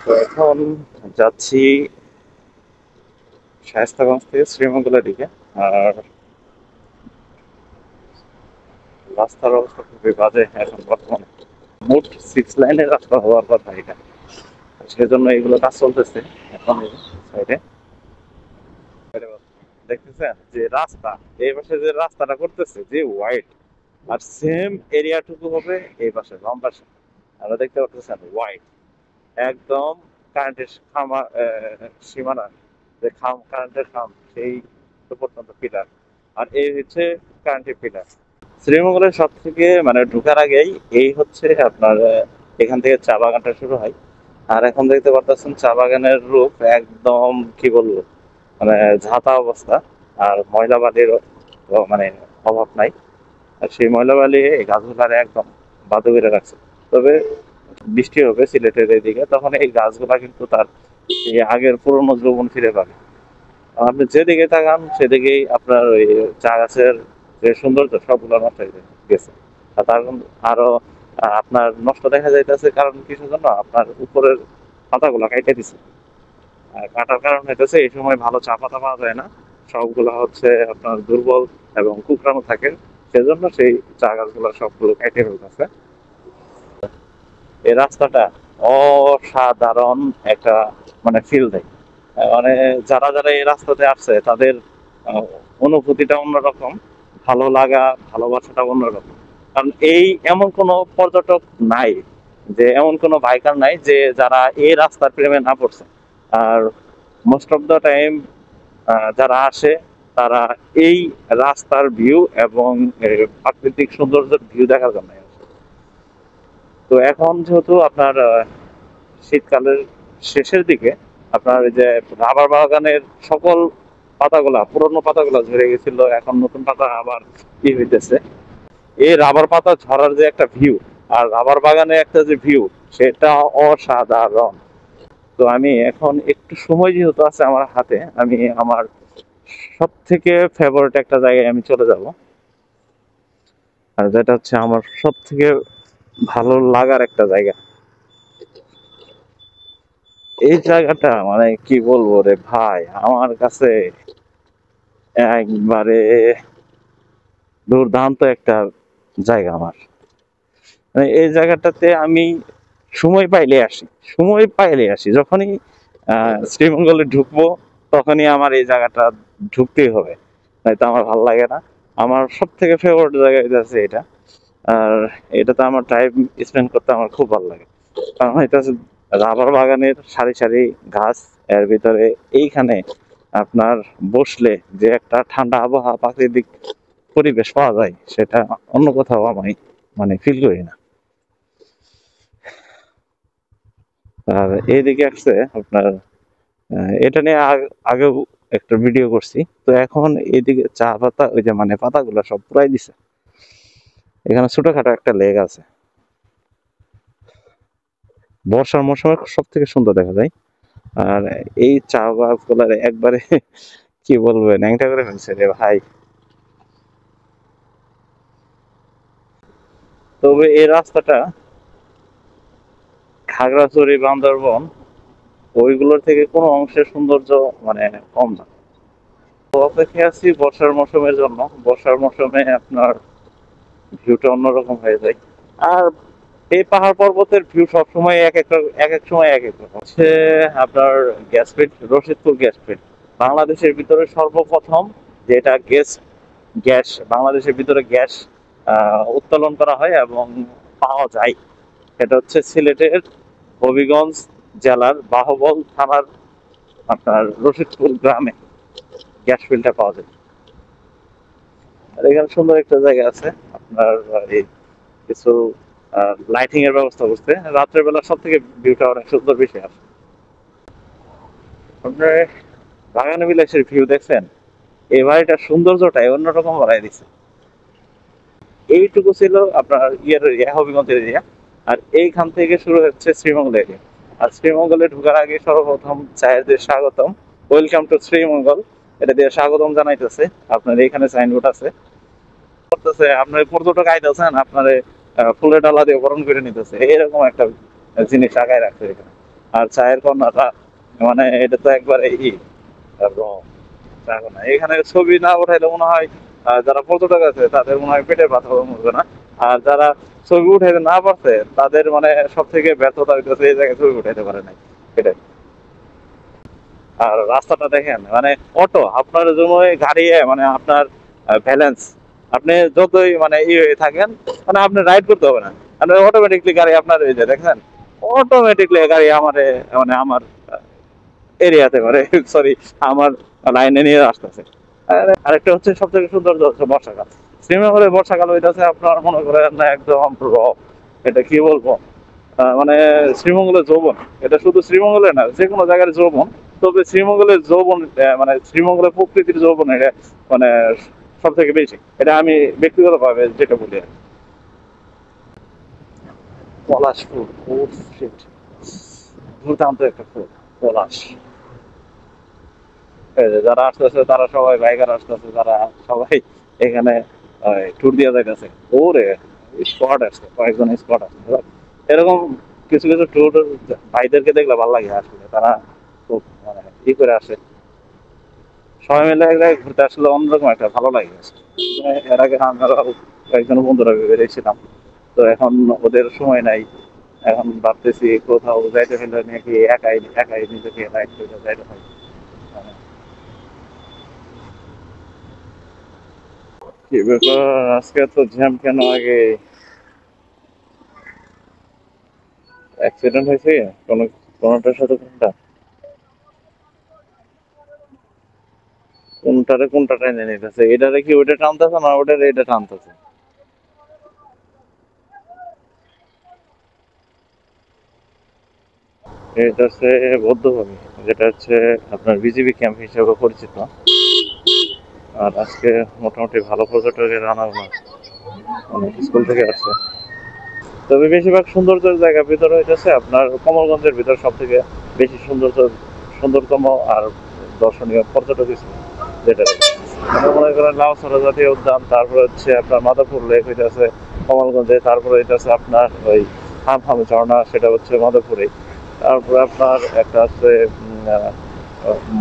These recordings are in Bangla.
তো এখন যাচ্ছি শায়েস্তাগঞ্জ থেকে শ্রীমঙ্গলের দিকে। আর রাস্তার অবস্থা খুবই বাজে এখন বর্তমানে। মোট 6 লাইনের রাস্তা হওয়ার কথা এটা, সেজন্য এগুলো কাজ চলতেছে এখন এই সাইডে। দেখতেছেন যে রাস্তা, এই পাশে যে রাস্তাটা করতেছে যে হোয়াইট, আর সেম এরিয়াটুকু হবে এই পাশে বাম পাশে। আপনারা দেখতে পাচ্ছেন হোয়াইট একদম কারেন্টের খামা, সীমানা, যে কারেন্টের খাম সেই পর্যন্ত পিলার। আর এই হচ্ছে কারেন্টের পিলার। শ্রীমঙ্গলের সব থেকে মানে ঢোকার আগেই এই হচ্ছে আপনার এখান থেকে চা বাগানটা শুরু হয়। আর এখন দেখতে পারতেছেন চা বাগানের রূপ একদম কি বলবো, মানে ঝাঁতা অবস্থা। আর ময়লা বালির মানে অভাব নাই। আর সেই ময়লা বালি এই গাছগুলার একদম বাধ্য করে রাখছে। তবে বৃষ্টি হবে সিলেটের এদিকে, তখন এই গাছগুলা কিন্তু তার এই আগের পুরনো যৌবন ফিরে পাবে। আপনি যেদিকে তাকান সেদিকেই আপনার ওই চা গাছের যে সৌন্দর্য সবগুলো নষ্ট হয়ে গেছে। আর তার আরো আপনার নষ্ট দেখা যাইতেছে, কারণ কিসের জন্য? আপনার উপরের পাতাগুলো কেটে দিছে। আর কাটার কারণ হইতেছে এই সময় ভালো চা পাতা পাওয়া যায় না, সবগুলো হচ্ছে আপনার দুর্বল এবং কুকড়ানো থাকে। সেজন্য সেই চা গাছগুলো সবগুলো কেটে ফেলতেছে। এই রাস্তাটা অসাধারণ একটা মানে ফিল দেয়। মানে যারা যারা এই রাস্তাতে আসছে তাদের আহ, অনুভূতিটা অন্যরকম, ভালো লাগা ভালোবাসাটা অন্যরকম। কারণ এই এমন কোনো পর্যটক নাই, যে এমন কোনো বাইকার নাই যে যারা এই রাস্তার প্রেমে না পড়ছে। আর মোস্ট অফ দ্য টাইম যারা আসে তারা এই রাস্তার ভিউ এবং প্রাকৃতিক সৌন্দর্যের ভিউ দেখার জন্য আসে। তো এখন যেহেতু আপনার শীতকালের শেষের দিকে, আপনার এই যে রাবার বাগানের সকল পাতাগুলা, পুরোনো পাতাগুলা ঝরে গেছিল, এখন নতুন পাতা আবার কি হইতেছে। এই রাবার পাতা ঝরার যে একটা ভিউ, আর রাবার বাগানের একটা যে ভিউ, সেটা অসাধারণ। তো আমি এখন একটু সময় যেহেতু আছে আমার হাতে, আমি আমার সব থেকে ফেভারিট একটা জায়গায় আমি চলে যাব। আর যেটা হচ্ছে আমার সব থেকে ভালো লাগার একটা জায়গা। এই জায়গাটা মানে কি বলবো রে ভাই, আমার কাছে একবারে দুর্দান্ত একটা জায়গা আমার। মানে এই জায়গাটাতে আমি সময় পাইলে আসি, সময় পাইলে আসি। যখনই শ্রীমঙ্গলে ঢুকবো তখনই আমার এই জায়গাটা ঢুকতেই হবে, নয়তো আমার ভালো লাগে না। আমার সব থেকে ফেভারিট জায়গা আছে এটা। আর এটাতে আমার টাইম স্পেন্ড করতে আমার খুব ভালো লাগে। কারণ এটা হচ্ছে রাবার বাগানের সারি সারি গাছ, এর ভিতরে এইখানে আপনার বসলে যে একটা ঠান্ডা আবহাওয়া প্রাকৃতিক পরিবেশ পাওয়া যায়, সেটা অন্য কোথাও আমি মানে ফিল করি না। আর এইদিকে আসছে আপনার এটা নিয়ে আগেও একটা ভিডিও করছি। তো এখন এইদিকে চা পাতা ওই যে মানে পাতাগুলো সব পুরাই দিছে। এখানে ছোটখাটো একটা লেক আছে। বর্ষার মৌসুমে সব থেকে সুন্দর দেখা যায়। আর এই চা গাছগুলার একবারে কি বলবো, ন্যাংটা করে ফেলছে রে ভাই। তবে এই রাস্তাটা খাগড়াছড়ি বান্দরবন ওইগুলোর থেকে কোনো অংশের সৌন্দর্য মানে কম না। তো অপেক্ষায় আছি বর্ষার মৌসুমের জন্য। বর্ষার মৌসুমে আপনার ভিউটা অন্যরকম হয়ে যায়। আর এই পাহাড় পর্বতের ভিউ সবসময় এক এক সময় এক এক রকম। হচ্ছে আপনার গ্যাসপিট, রশিদপুর গ্যাসপিট বাংলাদেশের ভিতরে সর্বপ্রথম যেটা গ্যাস বাংলাদেশের ভিতরে গ্যাস উত্তোলন করা হয় এবং পাওয়া যায়, সেটা হচ্ছে সিলেটের হবিগঞ্জ জেলার বাহুবল থানার আপনার রশিদপুর গ্রামে গ্যাস ফিল্ডটা পাওয়া যায়। আর এখানে সুন্দর একটা জায়গা আছে আপনার এই কিছু লাইটিং এর ব্যবস্থা করছে। রাত্রের বেলা সব থেকে ভিউটা অনেক সুন্দর বেশি আসে। আপনার বাগানে বিলাসের ভিউ দেখছেন, এই বাড়িটার সৌন্দর্যটাই অন্যরকম বাড়াই দিচ্ছে। এইটুকু ছিল আপনার এরিয়া, হবিগঞ্জের এরিয়া। আর এইখান থেকে শুরু হচ্ছে শ্রীমঙ্গল এরিয়া। আর শ্রীমঙ্গলে ঢোকার আগে সর্বপ্রথম চায়ের দিয়ে স্বাগতম, ওয়েলকাম টু শ্রীমঙ্গল, এটা দিয়ে স্বাগতম জানাইতেছে। আপনার এখানে সাইনবোর্ড আছে, করতেছে আপনার পর্যটক আইতেছেন আপনার ফুলের ডালা দিয়ে বরণ করে নিতেছে, এরকম একটা জিনিস আগায় রাখছে এখানে। আর চায়ের কর্নারটা মানে এটা তো একবারে রং চা কর্নার। এখানে ছবি না উঠাইলে মনে হয় যারা পর্যটক আছে তাদের মনে হয় পেটের ব্যথা মরবে না। আর যারা ছবি উঠাইতে না পারছে তাদের মানে সব থেকে ব্যর্থতা হইতেছে এই জায়গায় ছবি উঠাইতে পারে নাই, এটাই। আর রাস্তাটা দেখেন মানে অটো আপনার জন্য গাড়ি মানে আপনার ব্যালেন্স, আপনি যতই মানে হয়ে থাকেন মানে আপনি রাইড করতে হবে না, মানে অটোমেটিকলি গাড়ি আপনার এই যে দেখেন অটোমেটিকলি গাড়ি আমার মানে আমার এরিয়াতে মানে সরি আমার লাইনে নিয়ে আসতেছে। আরেকটা হচ্ছে সব থেকে সৌন্দর্য হচ্ছে বর্ষাকাল। শ্রীনগরে বর্ষাকাল হইতেছে আপনার মনে করেন না একদম এটা কি বলবো মানে শ্রীমঙ্গলের যৌবন। এটা শুধু শ্রীমঙ্গলে না যে কোনো জায়গার যৌবন, তবে শ্রীমঙ্গলের যৌবন মানে শ্রীমঙ্গলের প্রকৃতির যৌবন এটা মানে সব থেকে বেশি, এটা আমি ব্যক্তিগতভাবে যেটা বলি আর কি। পলাশ ফুল, ও শিট, দুর্দান্ত একটা ফুল পলাশ। এই যে যারা আসতেছে তারা সবাই বাইকার আসতেছে, তারা সবাই এখানে ট্যুর দিয়ে যাইতেছে। ওরে স্পট আসছে, কয়েকজন স্পট আসছে এরকম কিছু কিছু ট্যুর ভাইদেরকে দেখলে ভালো লাগে আসলে, তারা খুব মানে করে আসে সবাই মিলে এক জায়গায় ঘুরতে আসলে অন্যরকম একটা ভালো লাগে। এর আগে আমরা কয়েকজন বন্ধুরা বেরিয়েছিলাম, তো এখন ওদের সময় নাই। এখন ভাবতেছি কোথাও যাইতে হলে নাকি একাই একাই নিজেকে রাইড করে যাইতে হয়। মানে কি ব্যাপার আজকে তো জ্যাম কেন? আগে অ্যাক্সিডেন্ট হয়েছে কোনো কোনোটার সাথে কোনটা, কোনটারে কোনটা টেনে নিতেছে? এটারে কি ওইটা টানতেছে না ওটারে এটা টানতেছে? এটা হচ্ছে বৌদ্ধভূমি, যেটা হচ্ছে আপনার বিজিবি ক্যাম্প হিসেবে পরিচিত। আর আজকে মোটামুটি ভালো পর্যটকের আনাগোনা, অনেক স্কুল থেকে আসছে। তবে বেশিরভাগ সৌন্দর্যের জায়গার ভিতরে হইতেছে আপনার কমলগঞ্জের ভিতর সব থেকে বেশি সুন্দরতম আর দর্শনীয় পর্যটক স্পট যেটা মানে মনে করেন লাউছড়া জাতীয় উদ্যান, তারপরে হচ্ছে আপনার মাদারপুর লেক হইতেছে কমলগঞ্জে, তারপরে হইতেছে আপনার ওই হামহাম ঝর্ণা, সেটা হচ্ছে মাদারপুরে। তারপরে আপনার একটা আছে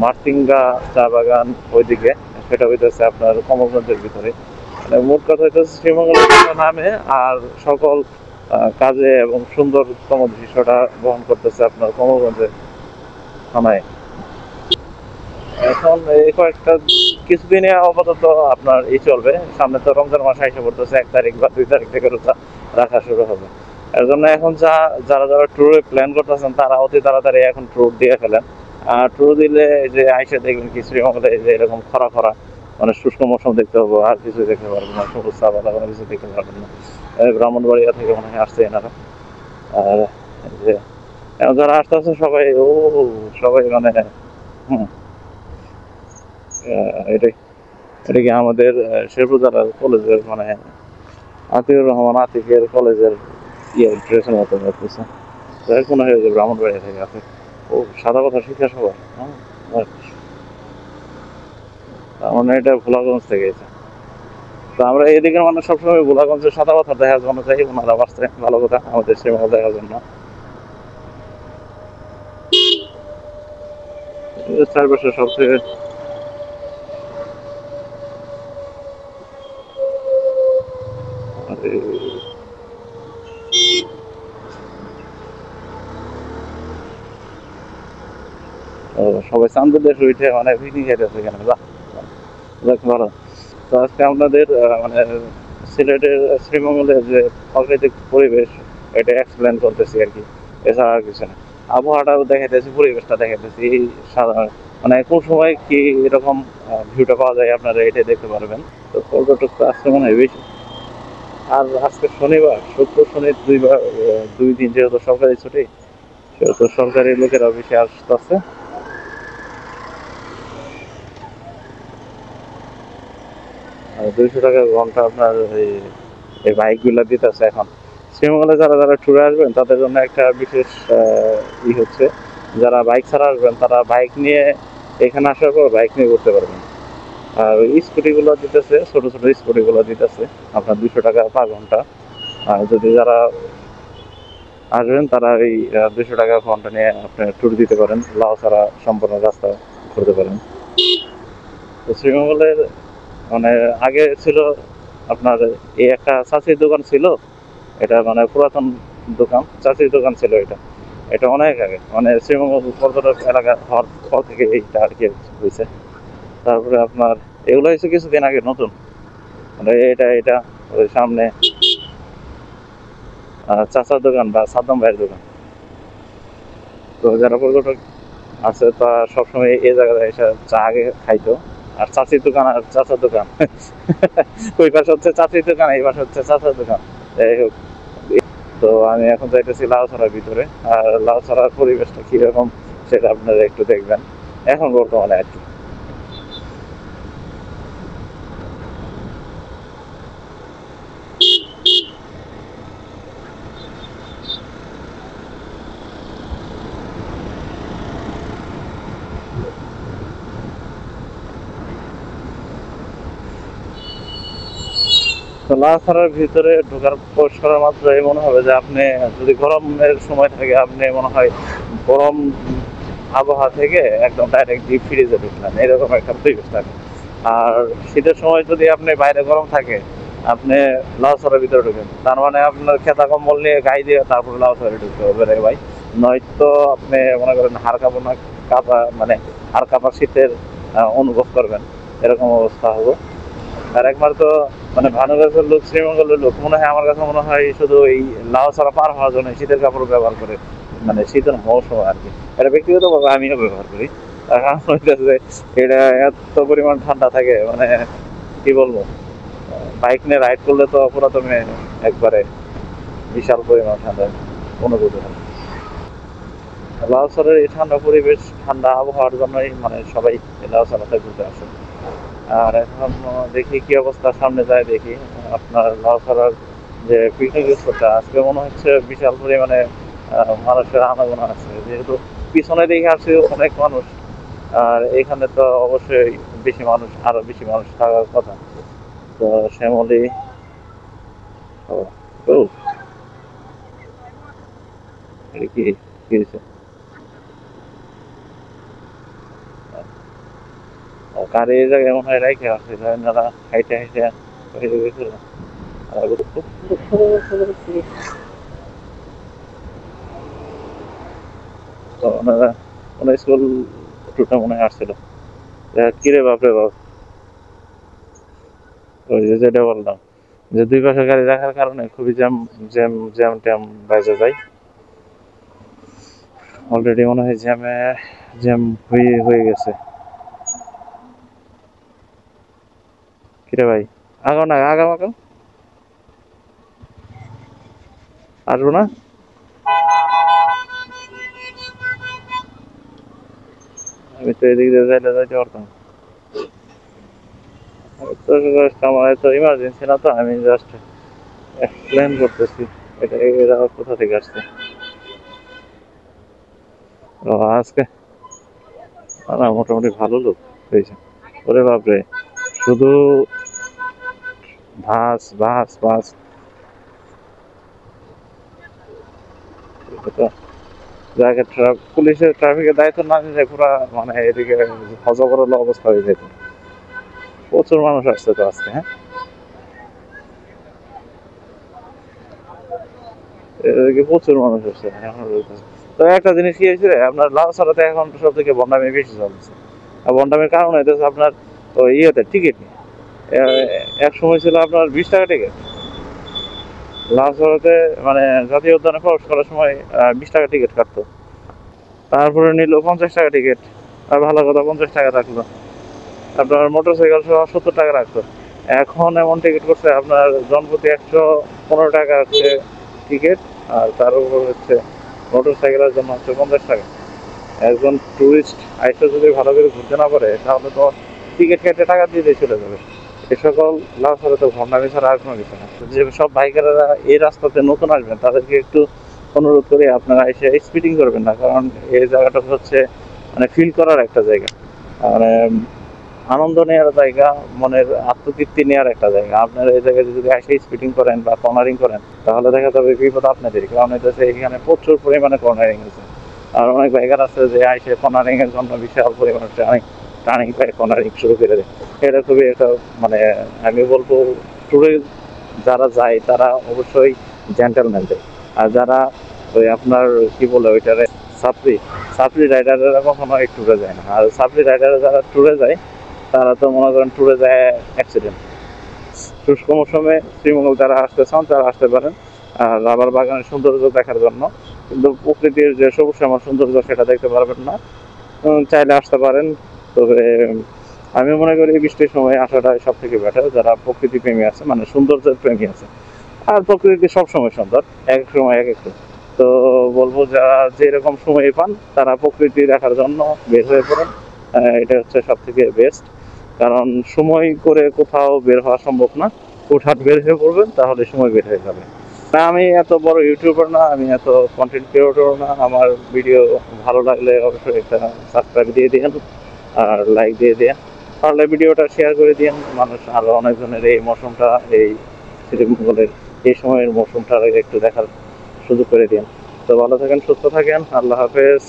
মার্তিঙ্গা চা বাগান ওইদিকে, সেটা হইতেছে আপনার কমলগঞ্জের ভিতরে। মানে মোট কথা হইতেছে শ্রীমঙ্গলের নামে আর সকল কাজে এবং সুন্দরতম দৃশ্যটা বহন করতেছে আপনার কমলগঞ্জের থানায়। এখন এই কয়েকটা কিছুদিনে আপাতত আপনার চলবে, সামনে তো রমজান মাস এসে পড়তেছে, 1 তারিখ বা 2 তারিখ থেকে রোজা রাখা শুরু হবে। এর জন্য এখন যারা যারা ট্যুরে প্ল্যান করতেছেন তারা অতি তাড়াতাড়ি এখন ট্যুর দিয়ে ফেলেন। আর ট্যুর দিলে যে আইসা দেখবেন কি শ্রীমঙ্গলে যে এরকম খরা খরা মানে শুষ্ক মৌসুম দেখতে হবে, আর কিছু দেখতে পারবেন না, সবুজ চা পাতা কোনো কিছু দেখতে পারবেন না। ব্রাহ্মণবাড়িয়া থেকে মনে হয় আসছে এনারা। আর যে যারা আসতেছে সবাই সবাই মানে হম এটাই, এটা কি আমাদের শেরপুরজালা কলেজের মানে আতিউর রহমান আতিকের কলেজের ড্রেসের মতো লাগতেছে। মনে হয় যে ব্রাহ্মণবাড়িয়া থেকে আছে। ও সাদা কথা শিক্ষা সভা, তার মানে এটা ভোলাগঞ্জ থেকে এসে। তো আমরা এদিকের মানুষ সবসময় ভোলাগঞ্জের সাদা কথা দেখার জন্য চাই, ওনারা আসছে ভালো কথা আমাদের সেবা দেখার জন্য। চারপাশে সবথেকে সবাই চান্দের দেশ উঠে মানে পিকনিক খাইতেছে এখানে, যাক ভালো। তো আজকে আপনাদের মানে সিলেটের শ্রীমঙ্গলের যে প্রাকৃতিক পরিবেশ এটা এক্সপ্লেন করতেছি আর কি, এছাড়া আর কিছু না। আবহাওয়াটাও দেখাইতেছি, পরিবেশটা দেখাইতেছি, মানে কোন সময় কি এরকম ভিউটা পাওয়া যায় আপনারা এটাই দেখতে পারবেন। তো পর্যটক তো আজকে মনে হয় বেশি। আর আজকে শনিবার, শুক্র শনি দুইবার 2 দিন যেহেতু সরকারি ছুটি, সেহেতু সরকারি লোকেরা বেশি আসতেছে। 200 টাকা ঘন্টা আপনার এই বাইকগুলো দিতেছে এখন। শ্রীমঙ্গলে যারা যারা ট্যুরে আসবেন তাদের জন্য একটা বিশেষ হচ্ছে, যারা বাইক ছাড়া আসবেন তারা বাইক নিয়ে এখানে আসার পর বাইক নিয়ে ঘুরতে পারবেন। আর ওই স্কুটিগুলো দিতেছে, ছোট ছোট স্কুটিগুলো দিতেছে আপনার 200 টাকা পার ঘন্টা। আর যদি যারা আসবেন তারা এই 200 টাকা ফোনটা নিয়ে আপনি ট্যুর দিতে পারেন, লাউছড়া সম্পূর্ণ রাস্তা ঘুরতে পারেন। তো শ্রীমঙ্গলের মানে আগে ছিল আপনার এই একটা চাচির দোকান ছিল, এটা মানে পুরাতন দোকান, চাচির দোকান ছিল এটা। এটা অনেক আগে মানে শ্রীমঙ্গল পর্যটক এলাকা হওয়ার পর থেকে এইটা আর কি হয়েছে। তারপরে আপনার এগুলো হয়েছে কিছুদিন আগে নতুন, মানে এটা ওই সামনে চাচার দোকান বা সাদ্দাম ভাইয়ের দোকান। তো যারা পর্যটক আছে তা সবসময় এই জায়গায় এসে চা আগে খাইতো। আর চাচির দোকান আর চাচার দোকান ওই পাশে হচ্ছে চাচির দোকান, এই পাশে হচ্ছে চাচার দোকান। যাই হোক, তো আমি এখন যাইতেছি লাউছড়ার ভিতরে। আর লাউছড়ার পরিবেশটা কিরকম সেটা আপনারা একটু দেখবেন এখন বর্তমানে আর কি। তো লাউছড়ার ভিতরে ঢোকার প্রবেশ করার মাত্রই মনে হবে যে আপনি যদি গরমের সময় থাকে আপনি মনে হয় গরম আবহাওয়া থেকে একদম ডাইরেক্ট ডিপ ফ্রিজে ঢুকলেন, এরকম একটা পরিবেশ থাকে। আর শীতের সময় যদি আপনি বাইরে গরম থাকে আপনি লাউছড়ার ভিতরে ঢুকেন, তার মানে আপনার খেতা কম্বল নিয়ে গায়ে দিয়ে তারপরে লাউছড়ায় ঢুকতে হবে রে ভাই। নয়তো আপনি মনে করেন হাড় কাঁপানো কাঁপা মানে হাড় কাঁপা শীতের অনুভব করবেন, এরকম অবস্থা হবে। আর একবার তো মানে ভানুগাছের লোক, শ্রীমঙ্গলের লোক মনে হয়, আমার কাছে মনে হয় শুধু এই লাউছড়া পার হওয়ার জন্য শীতের কাপড় ব্যবহার করে, মানে শীতের মৌসুম আর কি। এটা ব্যক্তিগতভাবে আমিও ব্যবহার করি। তার কারণ হইতেছে এটা এত পরিমাণ ঠান্ডা থাকে, মানে কি বলবো, বাইক নিয়ে রাইড করলে তো পুরাতনে একবারে বিশাল পরিমাণ ঠান্ডা অনুভূতি হয়। লাউছড়ার এই ঠান্ডা পরিবেশ, ঠান্ডা আবহাওয়ার জন্যই মানে সবাই লাউছড়াতে ঘুরতে আসে। আর এখন দেখি কি অবস্থা, সামনে যায় দেখি। আপনার লাউছড়ার যে পিকনিক স্পটটা আজকে মনে হচ্ছে বিশাল পরিমাণে মানুষের আনাগোনা আছে, যেহেতু পিছনে দেখে আসছে অনেক মানুষ। আর এখানে তো অবশ্যই বেশি মানুষ, আরো বেশি মানুষ থাকার কথা। তো শ্যামলী, ও ও, এটা কি কি হয়েছে? গাড়ি এই জায়গায় মনে হয় রাইখে আসছে, ওনারা হাইটে হাইটে বাইরে গেছিল। আর তো ওনারা ওনার স্কুল টুরটা মনে হয় আসছিল। কিরে বাপরে বাপ, ওই যে যেটা বললাম যে দুই পাশে গাড়ি রাখার কারণে খুবই জ্যাম জ্যাম জ্যাম ট্যাম বাইজে যায়। অলরেডি মনে হয় জ্যাম হয়ে হয়ে গেছে। কিরে ভাই, আগাও না, আগাও আগাও, আসবো না। আমি তো এদিক দিয়ে যাইতে পারতাম। তো আমার তো ইমার্জেন্সি না, তো আমি জাস্ট এক্সপ্লেন করতেছি এটা এরা কোথা থেকে আসছে। ও আজকে না মোটামুটি ভালো লোক হয়েছে। ওরে বাপরে, শুধু বাস বাস বাস। জায়গা পুলিশের ট্রাফিকের দায়িত্ব না নিলে পুরা মানে এদিকে হজবরল অবস্থা হয়ে যেত। প্রচুর মানুষ আসছে তো আজকে, হ্যাঁ এদিকে প্রচুর মানুষ আসছে তো একটা জিনিস কি হয়েছে, আপনার লাউছড়াতে এখন সব থেকে বন্ডামি বেশি চলছে। আর বন্ডামির কারণ হইতেছে আপনার ওই ইয়েতে টিকিট নিয়ে। এক সময় ছিল আপনার 20 টাকা টিকিট লাউছড়াতে, মানে জাতীয় উদ্যানে প্রবেশ করার সময় 20 টাকা টিকিট কাটতো। তারপরে নিল 50 টাকা টিকিট, আর ভালো কথা 50 টাকা রাখলো। আপনার মোটরসাইকেল সহ 70 টাকা রাখতো। এখন এমন টিকিট করছে আপনার জনপ্রতি 115 টাকা হচ্ছে টিকিট। আর তার উপর হচ্ছে মোটরসাইকেলের জন্য হচ্ছে 50 টাকা। একজন টুরিস্ট আইসা যদি ভালো করে ঘুরতে না পারে তাহলে তো টিকিট কেটে টাকা দিয়ে দিয়ে চলে যাবে। এ সকল লাউছড়া তো ভণ্ডামি ছাড়া আর কোনো কিছু না। যে সব বাইকাররা এই রাস্তাতে নতুন আসবেন তাদেরকে একটু অনুরোধ করি আপনারা এসে স্পিডিং করবেন না, কারণ এই জায়গাটা হচ্ছে মানে ফিল করার একটা জায়গা। মানে আনন্দ নেওয়ার জায়গা, মনের আত্মতৃপ্তি নেওয়ার একটা জায়গা। আপনারা এই জায়গায় যদি এসে স্পিডিং করেন বা কর্নারিং করেন তাহলে দেখা যাবে বিপদ আপনাদেরই, কারণ এটাতে এখানে প্রচুর পরিমাণে কর্নারিং আছে। আর অনেক বাইকার আছে যে আইসে কর্নারিং এর জন্য বিশাল পরিমাণে টার্নিং পায়, কর্নারিং শুরু করে দেয়। এটা খুবই একটা মানে আমি বলবো ট্যুরে যারা যায় তারা অবশ্যই জেন্টেলম্যান যায়। আর যারা ওই আপনার কি বলে ওইটারে সাপ্রি সাপ্রি রাইডাররা কখনো এই ট্যুরে যায় না। আর সাপ্রি রাইডাররা যারা ট্যুরে যায় তারা তো মনে করেন ট্যুরে যায় অ্যাক্সিডেন্ট। শুষ্ক মৌসুমে শ্রীমঙ্গল যারা আসতে চান তারা আসতে পারেন আর রাবার বাগানের সৌন্দর্য দেখার জন্য, কিন্তু প্রকৃতির যে সবুজ শ্যামল সৌন্দর্য সেটা দেখতে পারবেন না। চাইলে আসতে পারেন, তবে আমি মনে করি বৃষ্টির সময় আসাটাই সব থেকে বেটার। যারা প্রকৃতি প্রেমী আছে মানে সৌন্দর্যের প্রেমী আছে, আর প্রকৃতি সবসময় সুন্দর, এক এক সময় এক একটা। তো বলবো যারা যেরকম সময় পান তারা প্রকৃতি দেখার জন্য বের হয়ে পড়েন। এটা হচ্ছে সব থেকে বেস্ট, কারণ সময় করে কোথাও বের হওয়া সম্ভব না। হুটহাট বের হয়ে পড়বেন তাহলে সময় বের হয়ে যাবে। না আমি এত বড় ইউটিউবার না, আমি এত কন্টেন্ট ক্রিয়েটর না। আমার ভিডিও ভালো লাগলে অবশ্যই একটা সাবস্ক্রাইব দিয়ে দিন আর লাইক দিয়ে দিন, তাহলে ভিডিওটা শেয়ার করে দিন। মানুষ আরো অনেকজনের এই মৌসুমটা, এই শ্রীমঙ্গলের এই সময়ের মৌসুমটা একটু দেখার সুযোগ করে দিন। তো ভালো থাকেন, সুস্থ থাকেন, আল্লাহ হাফেজ।